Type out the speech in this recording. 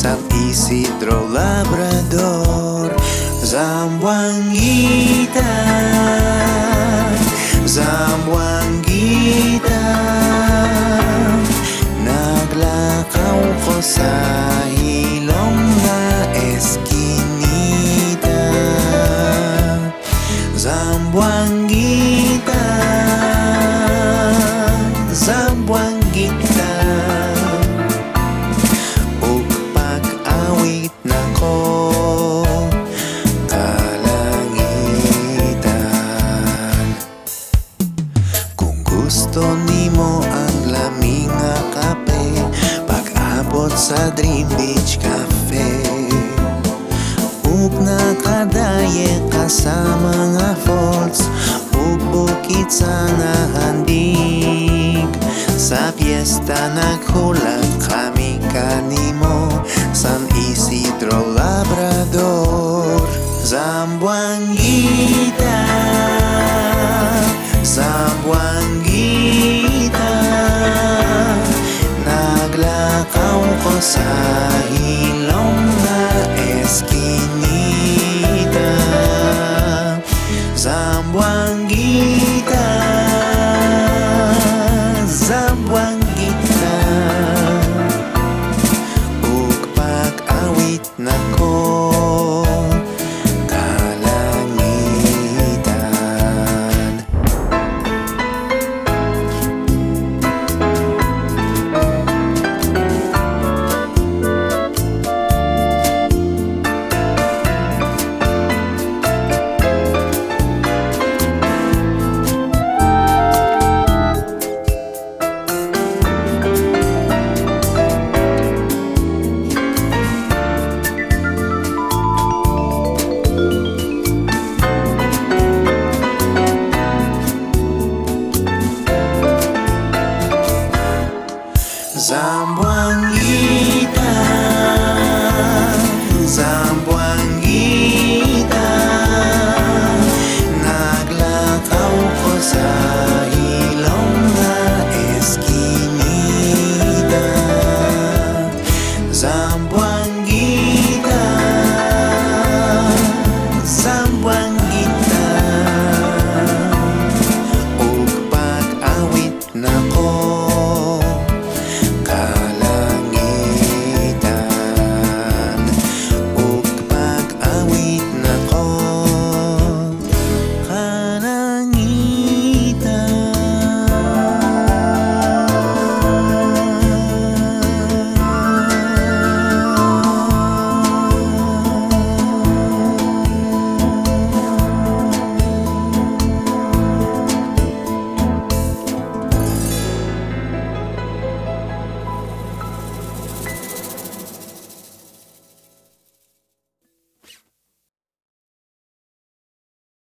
San Isidro Labrador, Zamboanguita, Zamboanguita. Naglakaw ko sa hilong na eskinita, Zamboanguita, Zamboanguita. Ug pag-awit nako kalangitan. Kung gusto nimo ang laming nga kape, pag-abot sa Dream Beach Cafe. Ug nakadaye ka sa mga falls ug bukid sa nahandig. Sa piyesta naghulag kami kanimo, San Isidro Labrador, Zamboanguita, Zamboanguita. Naglakaw ko sa hilong na eskinita, Zamboanguita, Zamboanguita. Ug pag-awit nako